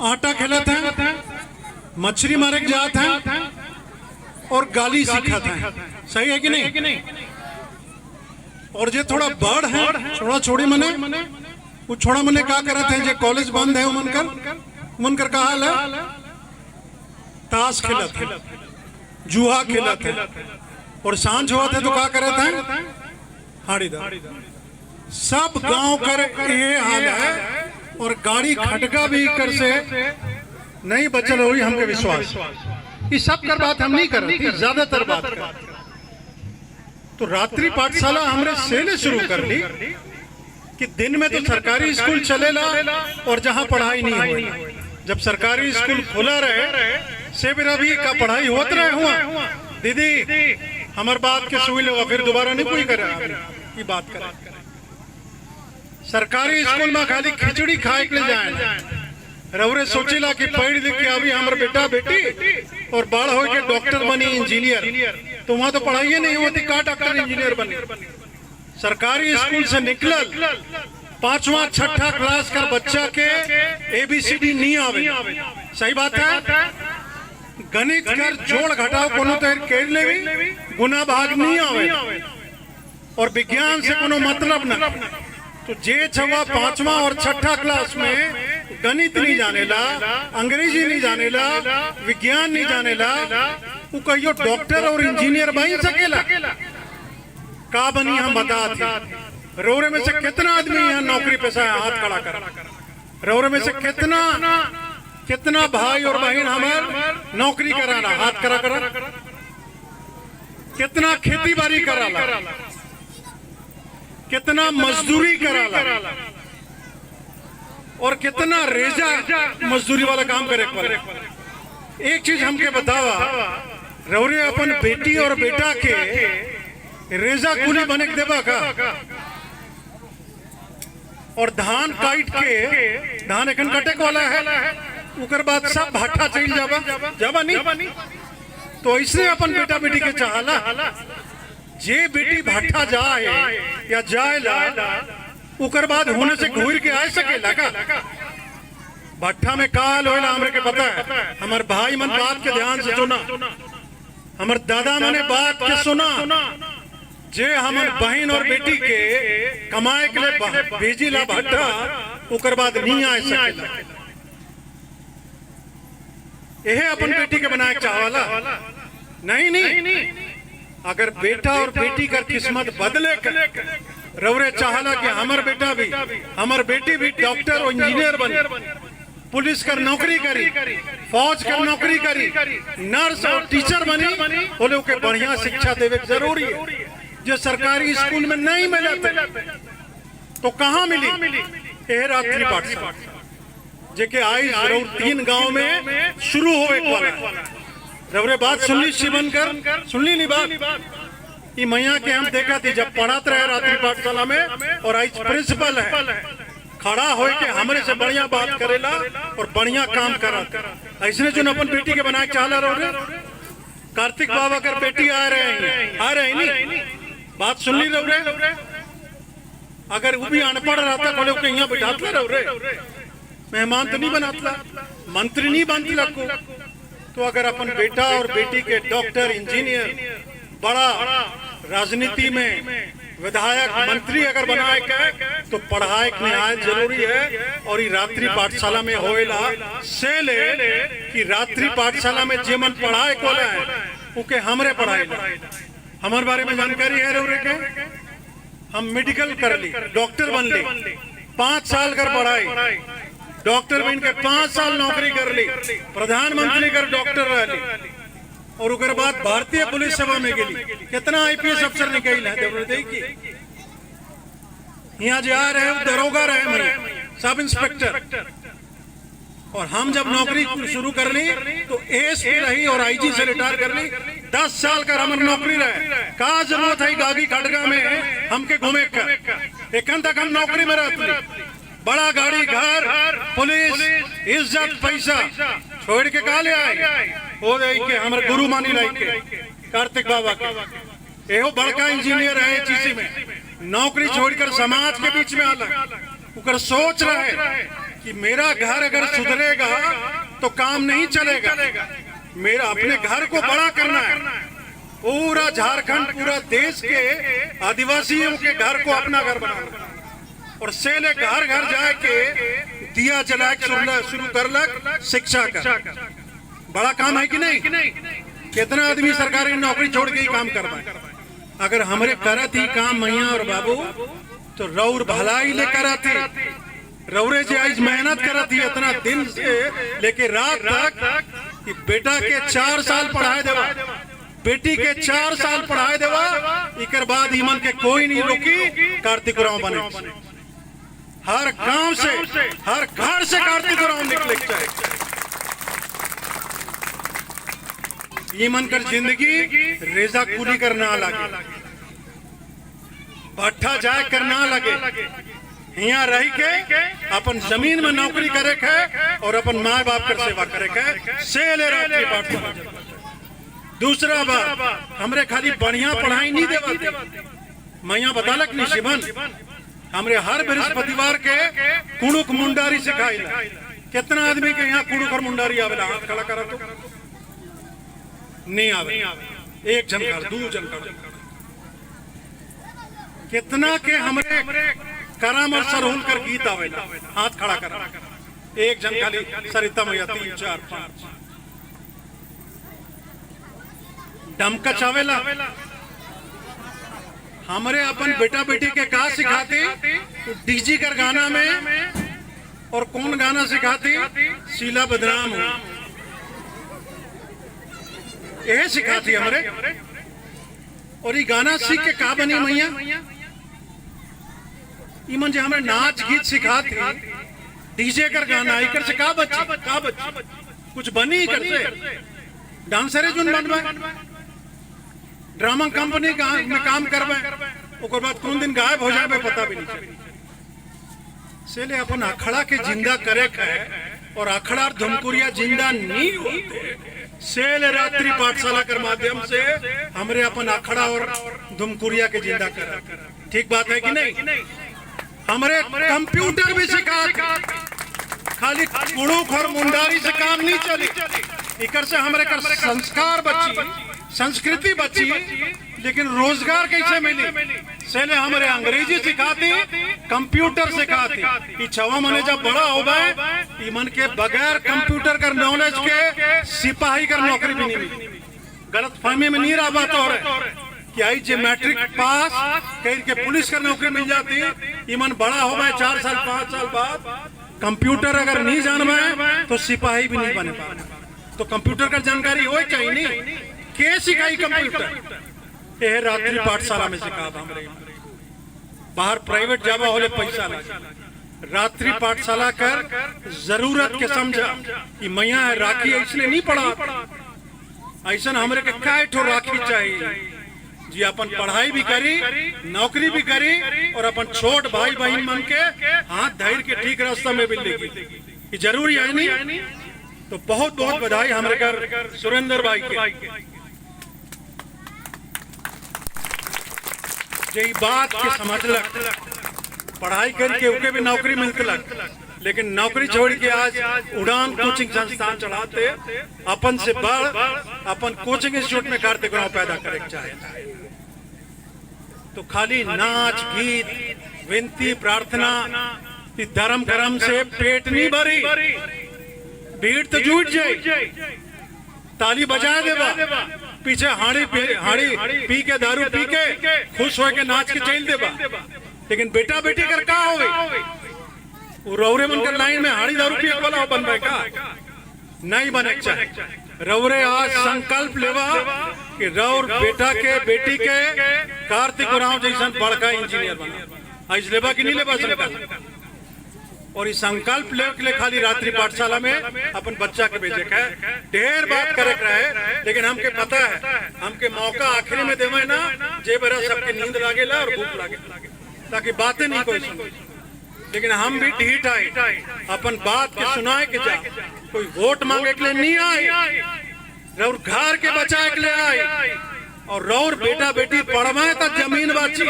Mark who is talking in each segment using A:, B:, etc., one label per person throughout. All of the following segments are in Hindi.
A: आटा खिलाते हैं, मछली मारे के जाते हैं और गाली सिखाते हैं। सही है कि नहीं? और जे थोड़ा बड़ है, छोड़ा छोड़ी मने वो छोड़ा मने क्या करते हैं, जे कॉलेज बंद है उमनकर का हाल है, ताश खेलते हैं, जुआ खेलते हैं, और सांझ होते तो क्या करते हैं, हाड़ीदार। सब गांव कर ये हाल है, और गाड़ी खटका भी कर से नहीं बचल हुई हमके विश्वास। ये सब कर बात हम नहीं कर रहे थे, ज्यादातर बात कर। तो रात्रि पाठशाला हमने सेले शुरू कर ली कि दिन में तो सरकारी स्कूल चलेला और जहां पढ़ाई नहीं हुई। जब सरकारी स्कूल खुला रहे से बेरा भी का पढ़ाई होत रहे हुआ। दीदी हमार बात के सुई लो, फिर दोबारा नहीं कोई करे ये बात करे। सरकारी स्कूल में खाली खिचड़ी खाए के लिए जाए, रवरे सोचेला कि पढ़ लिख के अभी हमारे बेटा बेटी और बड़ हो के डॉक्टर बनी, इंजीनियर, तो वहां तो पढ़ाई नहीं होती, का डॉक्टर इंजीनियर बने। सरकारी स्कूल से निकलल 5वां 6ठा क्लास का बच्चा के ABCD नहीं आवे। सही बात है? गणित कर जोड़ घटाव कोनो तो कर लेवी, गुना भाग नहीं आवे, और विज्ञान से कोनो मतलब ना। तो जे छवा 5वां और 6ठा क्लास में गणित नहीं जानेला, अंग्रेजी नहीं जानेला, विज्ञान नहीं जानेला, वो कहियो डॉक्टर और इंजीनियर बन सकेला का बनी? हम बता थे रोरे में से कितना आदमी यहाँ नौकरी पेशा है, हाथ खड़ा कर। रोरे में से कितना भाई और बहन हमार नौकरी कराना, हाथ खड़ा करा। कितना खेती बाड़ी कराला, कितना मजदूरी कराला, और कितना रेजा मजदूरी वाला काम करे। एक चीज हमके बतावा, रौरे अपन बेटी और बेटा के रेजा कुली बने के देबा का? और धान काट के, धान एखन कटे वाला है, उकर बाद सब भाटा चल जाबा नहीं। तो ऐसे अपन बेटा बेटी के चाहला, जे बेटी भाटा जाए या जाएला उकर बाद होने से घूर के आ सकेला का? भट्ठा में काल होएला हमरे के पता है। हमार भाई मन बात के ध्यान से सुना, हमार दादा मने बात के सुना। जे हमार बहन और बेटी के कमाए के लिए भेजीला भट्ठा, उकर बाद नहीं आ सकेला। यह अपन बेटी के बनाए चाहवाला नहीं। अगर बेटा और बेटी का किस्मत बदले रवरे चाहला कि हमार बेटा भी हमार बेटी भी डॉक्टर और इंजीनियर बने, पुलिस कर नौकरी करी, फौज कर नौकरी करी, नर्स और टीचर बनी, बोले के बढ़िया शिक्षा देवे जरूरी है। जो सरकारी स्कूल में नहीं मिलते तो कहाँ मिली? यह रात्रि पाठशाला जेके आई जरूर 3 गांव में शुरू होवे वाला। रवरे बात सुनली शिवन कर, सुनली नहीं बात? ये मैया के हम देखा थी जब पढ़ाते रहे रात्रि पाठशाला में, और आज प्रिंसिपल है खड़ा हो के हमरे से बढ़िया बात करेला और बढ़िया काम करा। ऐसे जो अपन बेटी के बनाए चाहला रहे, कार्तिक बाबा कर बेटी आ रहे नहीं, बात सुन ली रहे। अगर वो भी अनपढ़ रहता बोले के यहाँ बैठाता रहे, मेहमान तो नहीं बनाता, मंत्री नहीं बनती को। तो अगर अपन बेटा और बेटी के डॉक्टर, इंजीनियर, बड़ा राजनीति में विधायक, मंत्री अगर बनाए के, तो पढ़ाई निहायत जरूरी है। और ये रात्रि पाठशाला में होएला से ले कि रात्रि पाठशाला में जे मन पढ़ाए को है उके हमरे पढ़ाई हमारे बारे में जानकारी है रौरे के। हम मेडिकल कर ली, डॉक्टर बन ली, 5 साल कर पढ़ाई, डॉक्टर बन के 5 साल नौकरी कर ली, प्रधानमंत्री कर डॉक्टर रह ली, और उकर बाद भारतीय पुलिस सेवा में गेली। कितना IPS अफसर निकल है, यहाँ जा रहे दरोगा रहे, सब इंस्पेक्टर। और हम जब नौकरी शुरू कर ली तो ASP रही और IG से रिटायर कर ली। 10 साल का हमारी नौकरी रहे, का जरूरत है गागी खड़गा में हमके घूमे का? एकन तक हम नौकरी में रहते, बड़ा गाड़ी, घर, पुलिस, इज्जत, पैसा छोड़ के का ले आए हो गई के हमारे गुरु मानी लाई के कार्तिक बाबा के। एहो बड़का इंजीनियर है चीसी में, नौकरी छोड़कर समाज के बीच में आला, उकर सोच रहे कि मेरा घर अगर सुधरेगा तो काम नहीं चलेगा, मेरा अपने घर को बड़ा करना है। पूरा झारखंड, पूरा देश के आदिवासियों के घर को अपना घर बनाना, और सेले घर घर जाके दिया जला शुरू कर लग शिक्षा का। बड़ा काम है कि नहीं? कितना आदमी सरकारी नौकरी छोड़ के ही काम कर पाए। अगर हमारे करत ही काम मैया और बाबू तो रौर भलाई ले करत ही, रौरे जी आज मेहनत करत ही इतना दिन से लेके रात तक कि बेटा के 4 साल पढ़ाए देवा, बेटी के 4 साल पढ़ाए देवा, इकर बाद ईमन के कोई नहीं रोकी कार्तिक उरांव बने। हर गांव से, हर घर से कार्तिक उरांव निकले चाहे। ईमन कर जिंदगी रेजा कुली करना लगे, भट्ठा जाए करना लगे, यहाँ रह के अपन जमीन में नौकरी करे के और अपन माँ बाप कर सेवा करे के से ले रात्रि पाठ। दूसरा बात, हमरे खाली बढ़िया पढ़ाई नहीं देवा, मैया बतालक नहीं शिवन, हमरे हर बृहस्पतिवार के कुड़ुक मुंडारी सिखाई। कितना आदमी के यहाँ कुड़ुक और मुंडारी आवेला? हाथ खड़ा करा तो नहीं आवे, एक जन कर, 2 जन कर। कितना के हमरे करम और सरहुल कर गीत आवेला? हाथ खड़ा करा, एक जन खाली सरिता मैया 3 4 5 डमकच आवेला। हमरे अपन बेटा बेटी के का सिखाती? डीजी कर गाना में, और कौन गाना सिखाती? शीला बदनाम हो, यह सिखाती हमरे। और ये गाना सीख के का बनी मैया? इमन जे हमें नाच गीत सिखाती, डीजे कर गाना इकर से का बच्ची कुछ बनी कर से डांसरे जुन बनवा, ड्रामा कंपनी में काम करवे, ओकर बाद कौन दिन गायब हो जाए पता भी नहीं चले। सेले अपन अखड़ा के जिंदा करे है, और अखड़ा और धुमकुरिया जिंदा नहीं होते। सेले रात्रि पाठशाला कर माध्यम से हमरे अपन अखड़ा और धुमकुरिया के जिंदा कर। ठीक बात है कि नहीं? हमरे कंप्यूटर भी सिखा, खाली कुड़ुक और मुंडारी से काम नहीं चली। इकर से हमरे कर संस्कार बची, संस्कृति बची, लेकिन रोजगार कैसे मिली? सेले हमारे अंग्रेजी सिखाती, कंप्यूटर सिखाती। कि छवा मने जब बड़ा हो गए, मन के बगैर कंप्यूटर कर नॉलेज के सिपाही कर नौकरी भी नहीं मिली। गलत फहमी में नहीं रहा बात हो रहा कि आई जे मैट्रिक पास कहीं के पुलिस कर नौकरी मिल जाती, ईमन बड़ा हो गए 4 साल 5 साल बाद कंप्यूटर अगर नहीं जान तो सिपाही भी नहीं बने पाए। तो कंप्यूटर का जानकारी हो चाहिए नहीं, के सिखाई कंप्यूटर? यह रात्रि पाठशाला में सिखा हमरे। बाहर प्राइवेट जावा होले पैसा लगे, रात्रि पाठशाला कर जरूरत के समझा कि मैया राखी इसलिए नहीं पढ़ा, ऐसा हमरे के काय ठो राखी चाहिए जी। अपन पढ़ाई भी करी, नौकरी भी करी, और अपन छोट भाई बहन मन के हाथ धैर्य के ठीक रास्ता में भी लेगी, जरूरी है नहीं? तो बहुत बहुत बधाई हमारे घर सुरेंद्र भाई के। यही बात के समझलक, पढ़ाई करके उके भी नौकरी मिलतलक, लेकिन नौकरी छोड़ के आज उड़ान कोचिंग संस्थान चलाते, अपन से बढ़ अपन कोचिंग इंस्टीट्यूट में कार्तिक उरांव पैदा करे चाहे। तो खाली नाच गीत, विनती प्रार्थना, धर्म कर्म से पेट नहीं भरी, भीड़ तो जुट जाए, ताली बजा देवा, पीछे हाड़ी पी के दारू पी के खुश हो के नाच के चल देवा। लेकिन बेटा बेटी कर का होवे? वो रौरे मन कर लाइन में हाड़ी दारू पी वाला हो बनवे का नहीं बने चाहे। रौरे आज संकल्प लेवा कि रौर बेटा के बेटी के कार्तिक उरांव जैसा बड़का इंजीनियर बना। आज लेवा कि नहीं लेवा संकल्प? और इस संकल्प ले खाली रात्रि पाठशाला में अपन बच्चा के भेजे है। ढेर बात करे रहे, लेकिन हमके पता है हमके मौका आखिरी में देवे ना, जे बरा सबके नींद लागेला और भूख लागे, ताकि बातें नहीं कोई सुने। लेकिन हम भी ढीठ आए, अपन बात के सुनाए के जा, कोई वोट मांगे के लिए नहीं आए, रौर घर के बचाए के लिए आए। और रौर बेटा बेटी पढ़वाए तो जमीन बाची,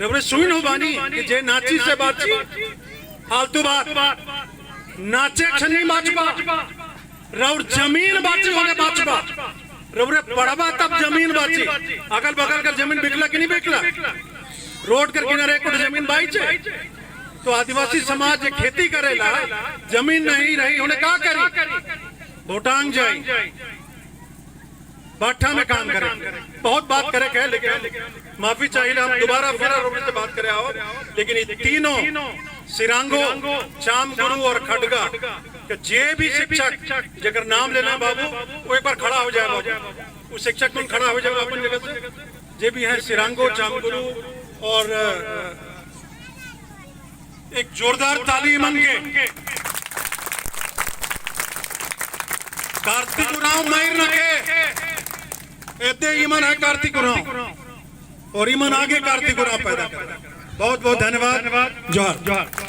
A: रौरे सुन हो बानी कि जे नाची से बाची फालतू बात नाचे छनी बाचबा रौर जमीन बाची होने बाचबा रौरे पड़बा तब जमीन बाची अगल बगल कर जमीन बिकला कि नहीं बिकला रोड कर किनारे कुछ जमीन बाई छे तो आदिवासी समाज जे खेती करेला जमीन नहीं रही उन्हें का करी भूटान जाई बाठा में काम करे बहुत बात करे कहे लेकिन माफी चाहिए हम दोबारा फिर रोड से बात करे आओ लेकिन ये तीनों सिरांगो चामगुरु और खड़गा कि जे भी शिक्षक जगह नाम लेना बाबू वो एक बार खड़ा हो जाए बाबू वो शिक्षक कौन खड़ा हो जाए अपन जगह से जे भी है सिरांगो चामगुरु और एक जोरदार ताली मन के कार्तिक उराव मायर रखे एते ईमान है कार्तिक उराव और ईमान आगे कार्तिक उराव पैदा कर बहुत बहुत धन्यवाद जोहार।